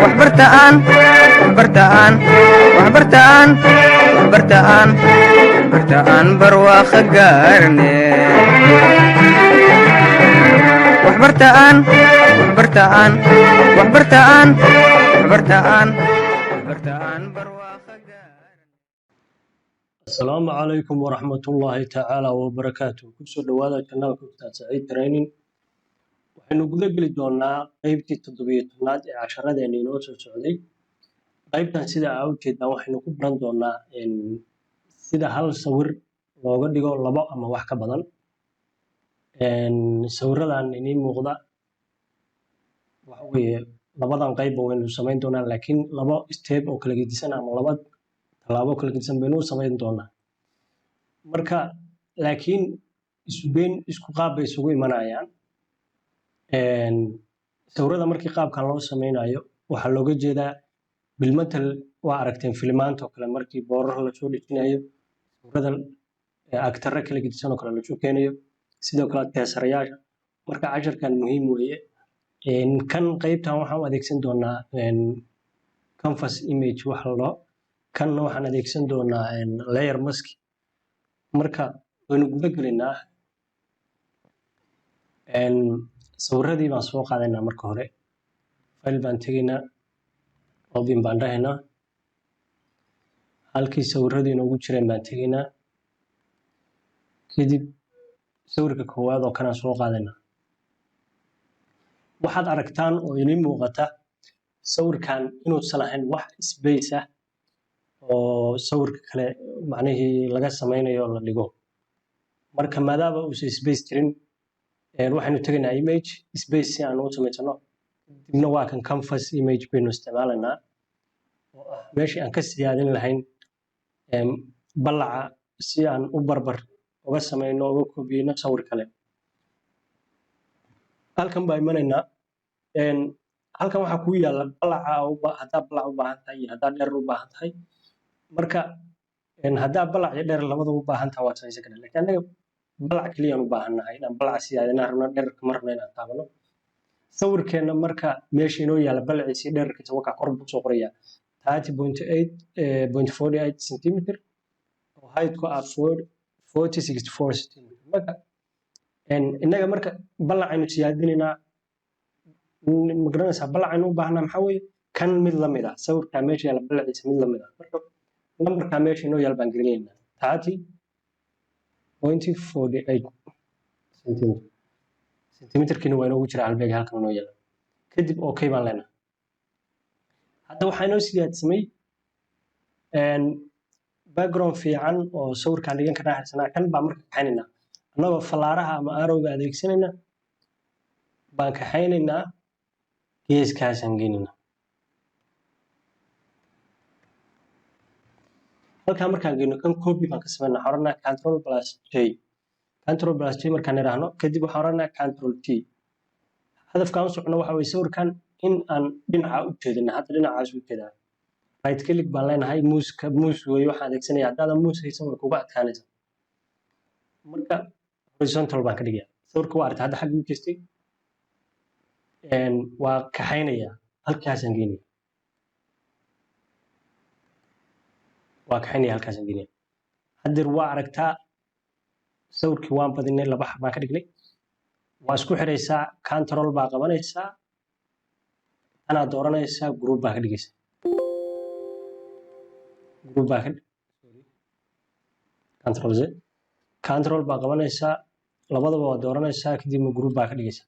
waxbartaan waxbartaan waxbartaan waxbartaan waxbartaan barwaaqo gaarne waxbartaan waxbartaan waxbartaan waxbartaan waxbartaan barwaaqo gaarne. Asalaamu calaykum waraxmatullaahi tacaala wabarakaatuh. Kusoo dhawaada kanaalka Ustaad Saciid Training. Waxaynu guda geli doonaa qeybtii 17aad ee casharadeenna inoo soo socday. Qaybtan sida aa ujeedaan waxaynu ku baran doonaa sida hal sawir looga dhigo labo ama wax ka badan. Sawiradan inii muuqda waxa weeye labadan qayb waynu samayn doonaa, laakiin labo step oo kala gedisan ama laba talaabo kala gedisan baynu samayn doonaa. Marka laakiin isku qaab bay isugu imanayaan. Sawirada markii qaabkan loo sameynayo waxaa looga jeedaa bilmatal waa aragteen filmaanta oo kale markii boorar la soo dhejinayo sawirada agtara kala gedisan oo kale la soo keenayo, sidoo kale teesarayaasha. Marka casharkan muhiim weeye. Kan qaybtan waxaan u adeegsan doonaa Canvas image wax la kan waxaan adeegsan doonaa layer mask. Marka waynu guda gelaynaa. Sawiradii baan soo qaadaynaa marka hore. File baan tegaynaa, open baan dhahaynaa. Halkii sawiradii inoogu jireen baan tegaynaa. Kadib sawirka koowaad oo kanaan soo qaadaynaa. Waxaad aragtaan oo inii muuqata sawirkan inuusan ahayn wax space ah oo sawirka kale macnihii laga sameynayo la dhigo. Marka maadaama uusan space jirin waxaynu tegaynaa image space si aan u samaysano. Dibna waa kan Canvas image baynu isticmaalaynaa oo ah meeshii aan ka siyaadin lahayn balaca si aan u barbar uga sameyno uga koobiyeyno sawir kale. Halkan baa imanaynaa. Halkan waxaa ku yaala balaca haddaa balac u baahan tahay iyo haddaa dherer u baahan tahay. Marka haddaa balac iyo dherer labadaba u baahan tahay waad samaysan kartaa. Laakiin anaga balac kaliya u baahannahay inaan balac siyaadinaa rabno, dhererka ma rabno inaan taabano. Sawirkeena marka meesha inoo yaala balaciisa iyo dhererkiisa waxa kor buu soo qorayaa 30.48 centimeter oo height-ku ah 40.64 centimeter. Marka inaga marka balacaynu siyaadinaynaa ma garanaysaa balacaynu u baahnaa maxaa weeye kan mid la mid ah sawirka meesha yaala balaciisa mid la mid ah. Marka numberka meesha inoo yaala baan gelinaynaa 30.48 centimeter. Centimeterkiina waa inoogu jira halbeeg halkan inoo yaala. Kadib okay baan leenahay. Hadda waxaa inoo siyaadsamay background fiican oo sawirkaan dhigan karnaa xirsanaa. Kan baa marka kaxaynaynaa annagoo falaaraha ama arrowga adeegsanayna baan kaxaynaynaa geeskaasaan geynaynaa. halkaa markaan geyno kan copy baan ka sameynaa. Waxaan oranaa Ctrl plus J markaan idhaahno kadib waxaan oranaa Ctrl T. hadafkaan u socono waxa weeye sawirkan in aan dhinaca u jeedino. hadda dhinacaas u jeedaa. Right click baan leenahay. Mouse weeye waxaan adeegsanaya. haddaadan mouse haysan way kuga adkaanaysaa. Marka horizontal baan ka dhigayaa. sawirka waa aragtay hadda xagga u jeestay. waa kaxaynayaa halkaasaan geynaya. waa kaxaynaya halkaasaan geynaya. haddeer waa aragtaa sawirkii waan badinay laba xab baan ka dhignay. waa isku xiraysaa Ctrl baa qabanaysaa anaa dooranaysaa group baa ka dhigaysaa. group baa ka Ctrl Z Ctrl baa qabanaysaa labadaba waa dooranaysaa kadibna group baa ka dhigaysaa.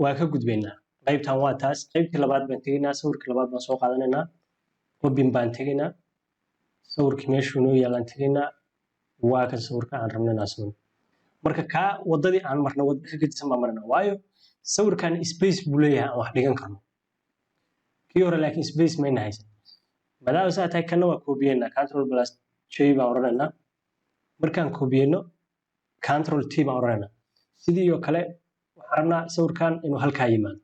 waa ka gudbaynaa. qaybtan waa taas. qaybtii labaad baan tegaynaa. sawirkii labaad baan soo qaadanaynaa. open baan tegaynaa. sawirkii meeshuu inoo yaalaan tegaynaa. waa kan sawirka aan rabno inaan sameyno. marka kaa wadadii aan marno wadda ka gedisan baan marnaa. waayo sawirkan space buu leeyahay aan wax dhigan karno. kii hore laakiin space mayna haysan. maadaama saa tahay kanna waa koobiyeynaa. Ctrl plus J baan oranaynaa. markaan koobiyeyno Ctrl T baan oranaynaa. sidii oo kale waxaan rabnaa sawirkan inuu halkaa yimaado.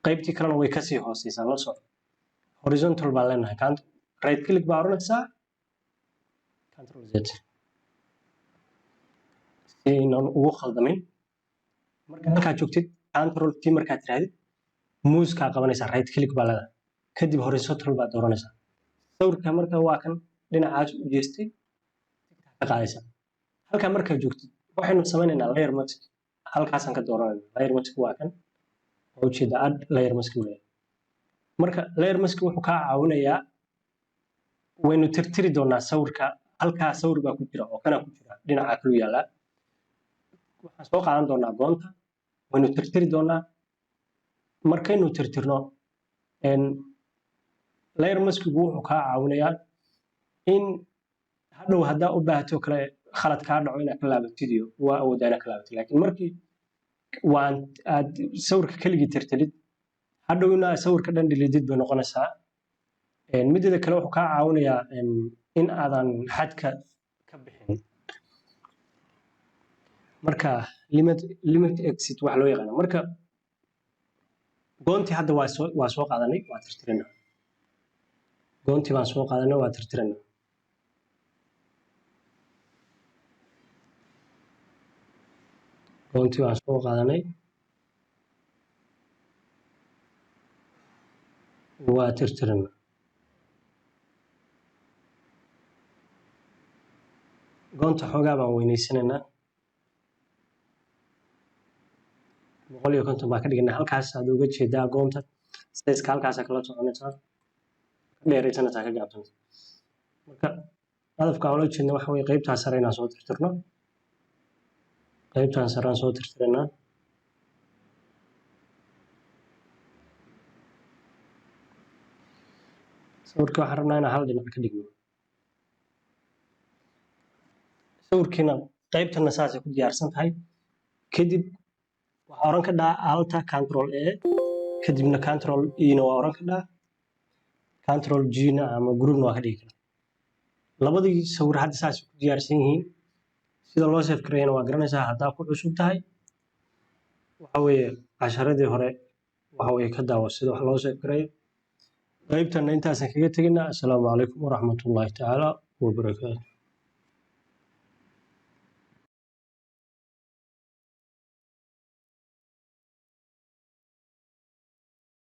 qaybtii kalena way kasii hooseysaa la soco. horizontal baan leenahay. right click baa oranaysaa Ctrl Z si inaan ugu khaldamin. marka halkaa joogtid Ctrl T markaad tirahdid muuska qabanaysa right click baa leedahay kadib horizontal baa dooranaysa sawirka marka waa kan dhinacaas u jeestay ka qaadaysa halka marka joogtid waxaynu sameynaynaa layer mask halkaasaan ka dooranayna layer mask waa kan horjeeda add layer mask weeye marka layer mask wuxuu ka caawinayaa waynu tirtiri doonaa sawirka halkaa sawir baa ku jira oo kana ku jira dhinaca kale yaala waxaan soo qaadan doonaa goonta waynu tirtiri doonaa markaynu tirtirno layer mask wuxuu ka caawinayaa in hadhow hadaa u baahato kale khalad ka dhaco inaad ka laabatid iyo waa awoodana ka laabatid laakiin markii waan aad sawirka kaligii tirtirid hadhow inaad sawirka dhan dhilidid bay noqonaysaa midda kale wuxuu ka caawinayaa in aadan xadka ka bixin marka limit exit wax loo yaqaan marka goontii hadda waa soo qaadanay waa tirtirana goontii baan soo qaadanay waa tirtirana goontii baan soo qaadanay waa tirtirana goonta xoogaa baan weynaysanaynaa 150 baa ka dhiganaa halkaas aad uga jeedaa goonta size halkaas kala soconaysaa dheeraysanaysaa ka gaabsanaysaa marka hadafka aan loo jeedno waxa weeye qaybta sare inaan soo tirtirno qaybtan sare aan soo tirtirnaa sawirka waxaan rabnaa inaan hal dhinac ka dhigno sawirkiina qaybtana saas ay ku diyaarsan tahay kadib waxaa oran ka dhaa alta control a kadibna control e na waa oran ka dhaa control g na ama group na waa ka dhigi karaa labadii sawir hadda saas ku diyaarsan yihiin sida loo save gareeyana waa garanaysaa haddaa ku cusub tahay waxa weeye casharadii hore waxa weeye ka daawo sida wax loo save gareeyo qaybtana intaasan kaga teginaa assalaamu calaykum waraxmatullaahi tacaala wabarakaatu